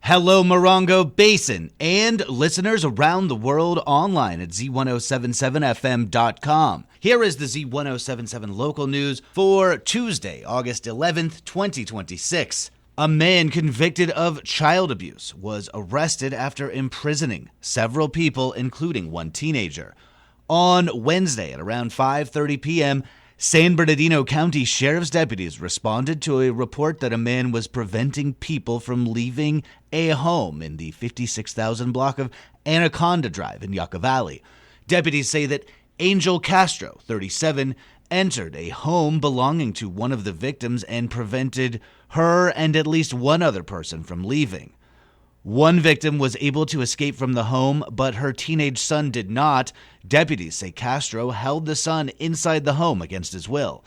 Hello, Morongo Basin, and listeners around the world online at Z107.7fm.com. Here is the Z107.7 local news for Tuesday, August 11th, 2026. A man convicted of child abuse was arrested after imprisoning several people, including one teenager. On Wednesday at around 5:30 p.m., San Bernardino County Sheriff's deputies responded to a report that a man was preventing people from leaving a home in the 56,000 block of Anaconda Drive in Yucca Valley. Deputies say that Angel Castro, 37, entered a home belonging to one of the victims and prevented her and at least one other person from leaving. One victim was able to escape from the home, but her teenage son did not. Deputies say Castro held the son inside the home against his will.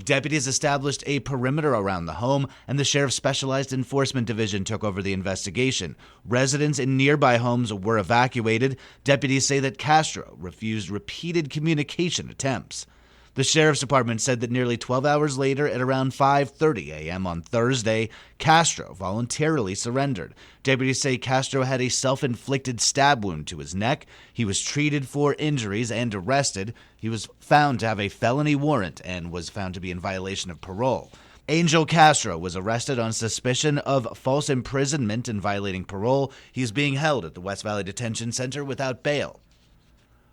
Deputies established a perimeter around the home, and the Sheriff's Specialized Enforcement Division took over the investigation. Residents in nearby homes were evacuated. Deputies say that Castro refused repeated communication attempts. The Sheriff's Department said that nearly 12 hours later, at around 5:30 a.m. on Thursday, Castro voluntarily surrendered. Deputies say Castro had a self-inflicted stab wound to his neck. He was treated for injuries and arrested. He was found to have a felony warrant and was found to be in violation of parole. Angel Castro was arrested on suspicion of false imprisonment and violating parole. He is being held at the West Valley Detention Center without bail.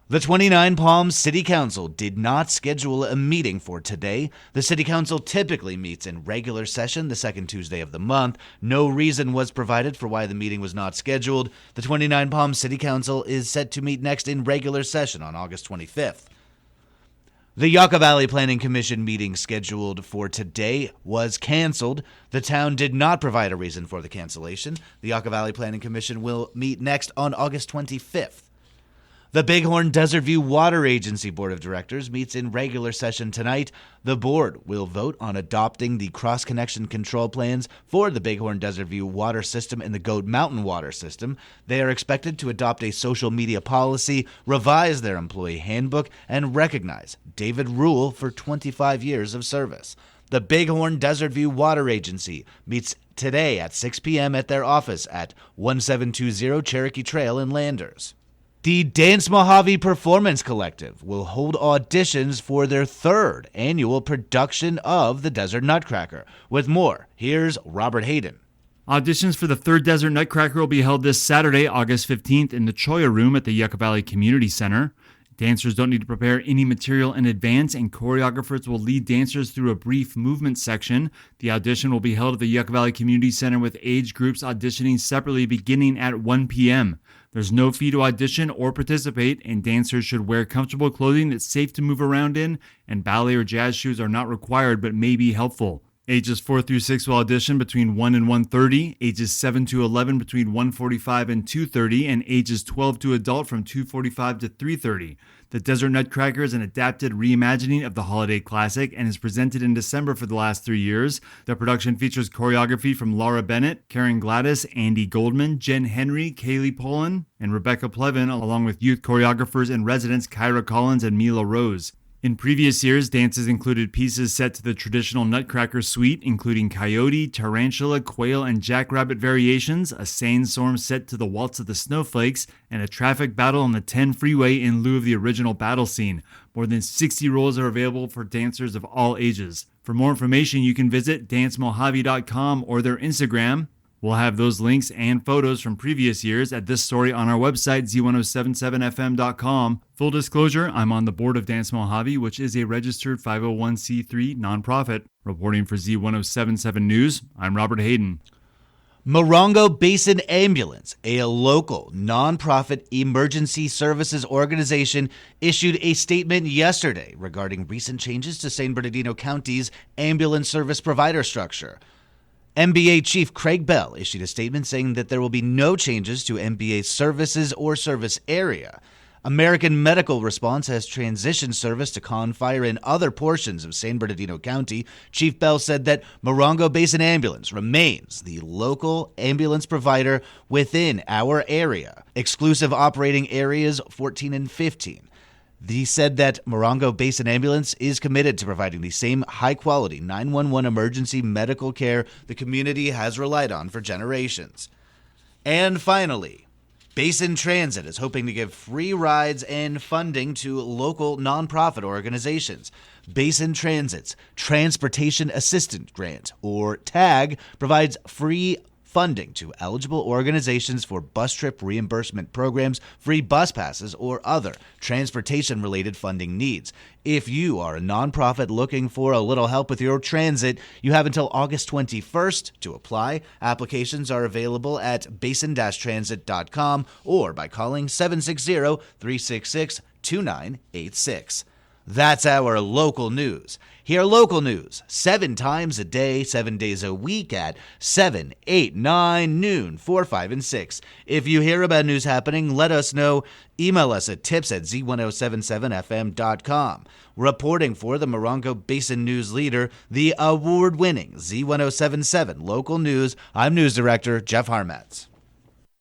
The 29 Palms City Council did not schedule a meeting for today. The City Council typically meets in regular session the second Tuesday of the month. No reason was provided for why the meeting was not scheduled. The 29 Palms City Council is set to meet next in regular session on August 25th. The Yucca Valley Planning Commission meeting scheduled for today was canceled. The town did not provide a reason for the cancellation. The Yucca Valley Planning Commission will meet next on August 25th. The Bighorn Desert View Water Agency Board of Directors meets in regular session tonight. The board will vote on adopting the cross-connection control plans for the Bighorn Desert View water system and the Goat Mountain water system. They are expected to adopt a social media policy, revise their employee handbook, and recognize David Rule for 25 years of service. The Bighorn Desert View Water Agency meets today at 6 p.m. at their office at 1720 Cherokee Trail in Landers. The Dance Mojave Performance Collective will hold auditions for their third annual production of the Desert Nutcracker. With more, here's Robert Hayden. Auditions for the third Desert Nutcracker will be held this Saturday, August 15th in the Choya Room at the Yucca Valley Community Center. Dancers don't need to prepare any material in advance, and choreographers will lead dancers through a brief movement section. The audition will be held at the Yucca Valley Community Center with age groups auditioning separately beginning at 1 p.m. There's no fee to audition or participate, and dancers should wear comfortable clothing that's safe to move around in, and ballet or jazz shoes are not required but may be helpful. Ages 4 through 6 will audition between 1 and 1:30, ages 7 to 11 between 1:45 and 2:30, and ages 12 to adult from 2:45 to 3:30. The Desert Nutcracker is an adapted reimagining of the holiday classic and is presented in December for the last 3 years. The production features choreography from Laura Bennett, Karen Gladys, Andy Goldman, Jen Henry, Kaylee Pollan, and Rebecca Plevin, along with youth choreographers and residents Kyra Collins and Mila Rose. In previous years, dances included pieces set to the traditional Nutcracker suite, including coyote, tarantula, quail, and jackrabbit variations, a sandstorm set to the Waltz of the Snowflakes, and a traffic battle on the 10 freeway in lieu of the original battle scene. More than 60 roles are available for dancers of all ages. For more information, you can visit dancemojave.com or their Instagram. We'll have those links and photos from previous years at this story on our website, Z107.7fm.com. Full disclosure, I'm on the board of Dance Mojave, which is a registered 501c3 nonprofit. Reporting for Z107.7 News, I'm Robert Hayden. Morongo Basin Ambulance, a local nonprofit emergency services organization, issued a statement yesterday regarding recent changes to San Bernardino County's ambulance service provider structure. MBA Chief Craig Bell issued a statement saying that there will be no changes to MBA's services or service area. American Medical Response has transitioned service to Confire in other portions of San Bernardino County. Chief Bell said that Morongo Basin Ambulance remains the local ambulance provider within our area. Exclusive operating areas 14 and 15. He said that Morongo Basin Ambulance is committed to providing the same high-quality 911 emergency medical care the community has relied on for generations. And finally, Basin Transit is hoping to give free rides and funding to local nonprofit organizations. Basin Transit's Transportation Assistance Grant, or TAG, provides free funding to eligible organizations for bus trip reimbursement programs, free bus passes, or other transportation-related funding needs. If you are a nonprofit looking for a little help with your transit, you have until August 21st to apply. Applications are available at basin-transit.com or by calling 760-366-2986. That's our local news. Hear local news 7 times a day, 7 days a week at 7, 8, 9, noon, 4, 5, and 6. If you hear about news happening, let us know. Email us at tips@z1077fm.com. Reporting for the Morongo Basin News Leader, the award-winning Z1077 Local News, I'm News Director Jeff Harmatz.